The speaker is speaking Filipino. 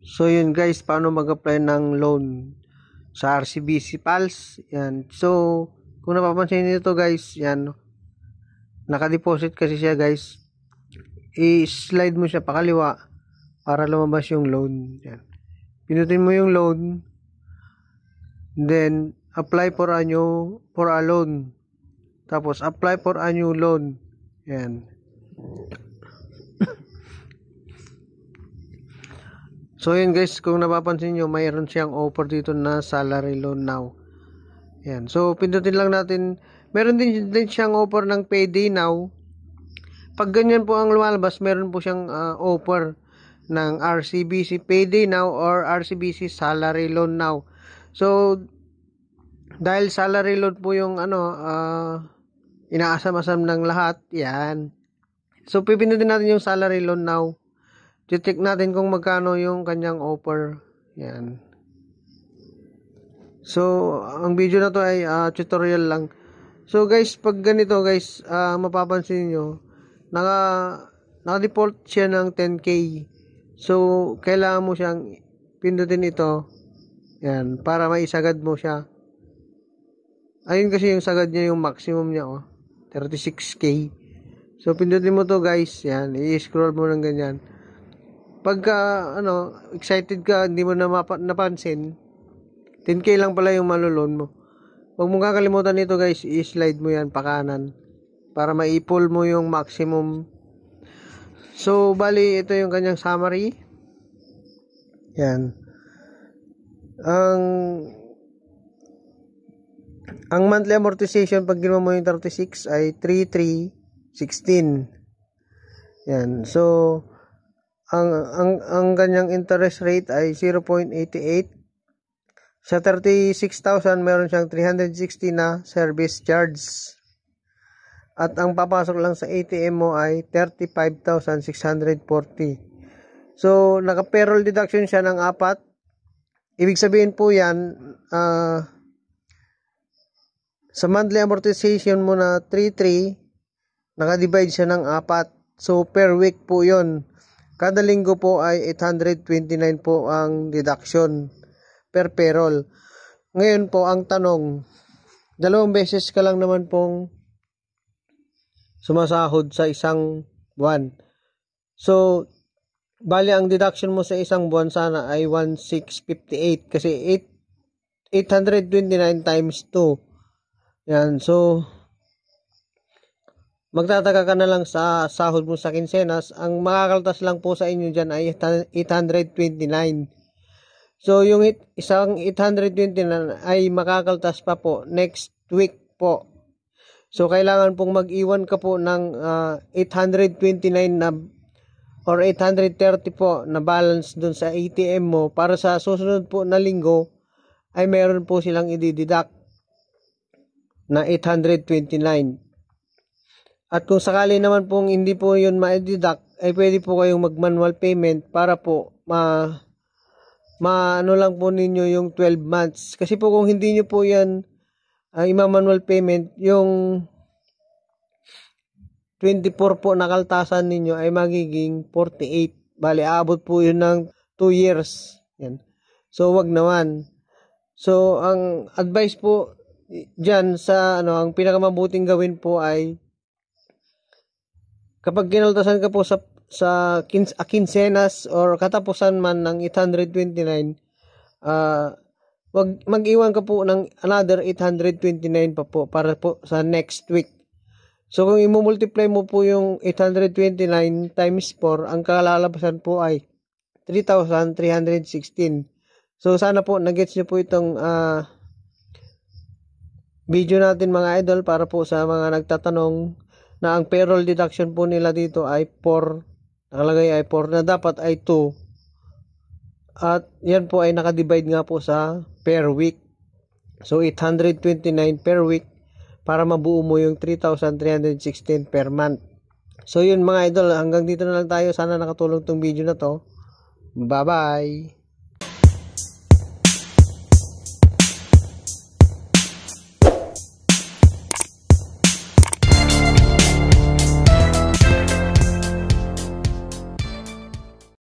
So yun guys, paano mag-apply ng loan sa RCBC Pals. Yan. So, kung napapansin niyo to guys, yan. Naka-deposit kasi siya guys. I-slide mo siya pakaliwa para lumabas yung loan. Yan. Pinutin mo yung loan. Then, apply for a loan. Tapos, apply for a new loan. Yan. So yun guys, kung napapansin nyo, mayroon siyang offer dito na salary loan now. Yan. So pindutin lang natin, meron din siyang offer ng payday now. Pag ganyan po ang lumalabas, meron po siyang offer ng RCBC payday now or RCBC salary loan now. So dahil salary loan po yung inaasam-asam ng lahat, yan. So pipindutin natin yung salary loan now. Check natin kung magkano yung kanyang offer. Yan. So, ang video na to ay tutorial lang. So, guys, pag ganito, guys, mapapansin nyo, naka-default siya ng 10K. So, kailangan mo siyang pindutin ito. Yan, para maisagad mo siya. Ayun kasi yung sagad niya, yung maximum niya, 36K. So, pindutin mo to, guys. Yan, i-scroll mo ng ganyan. Pagka excited ka, hindi mo na napansin, 10K lang pala yung malulon mo. Huwag mong kakalimutan nito guys, i-slide mo yan pa kanan para ma-pull mo yung maximum. So bali ito yung kanyang summary. Yan. Ang monthly amortization pag ginawa mo yung 36 ay 3,316. Yan. So ang kanyang interest rate ay 0.88. Sa 36,000 meron siyang 360 na service charge. At ang papasok lang sa ATM mo ay 35,640. So naka-payroll deduction siya ng 4. Ibig sabihin po yan, sa monthly amortization mo na 3,3, naka-divide siya ng 4. So per week po yon. Kada linggo po ay 829 po ang deduction per payroll. Ngayon po ang tanong, 2 beses ka lang naman pong sumasahod sa isang buwan. So, bali ang deduction mo sa isang buwan sana ay 1,658 kasi 829 times 2. Yan, so magtataka ka na lang sa sahod mo sa kinsenas, ang makakaltas lang po sa inyo dyan ay 829. So, yung isang 829 ay makakaltas pa po next week po. So, kailangan pong mag-iwan ka po ng 829 na or 830 po na balance dun sa ATM mo para sa susunod po na linggo ay meron po silang i-deduct na 829. At kung sakali naman pong hindi po yun ma-deduct, ay pwede po kayong mag-manual payment para po ano lang po ninyo yung 12 months. Kasi po kung hindi nyo po yan ima-manual payment, yung 24 po na kaltasan ninyo ay magiging 48. Bali, aabot po yun ng 2 years. Yan. So, wag naman. So, ang advice po dyan sa ang pinakamabuting gawin po ay kapag kinaltasan ka po sa kinsenas or katapusan man ng 829, wag mag-iwan ka po ng another 829 pa po para po sa next week. So kung i-multiply mo po yung 829 times 4, ang kalalabasan po ay 3,316. So sana po nagets niyo po itong video natin mga idol para po sa mga nagtatanong na ang payroll deduction po nila dito ay 4, nakalagay ay 4 na dapat ay 2. At yan po ay nakadivide nga po sa per week. So 829 per week para mabuo mo yung 3,316 per month. So yun mga idol, hanggang dito na lang tayo. Sana nakatulong tong video na to. Bye bye!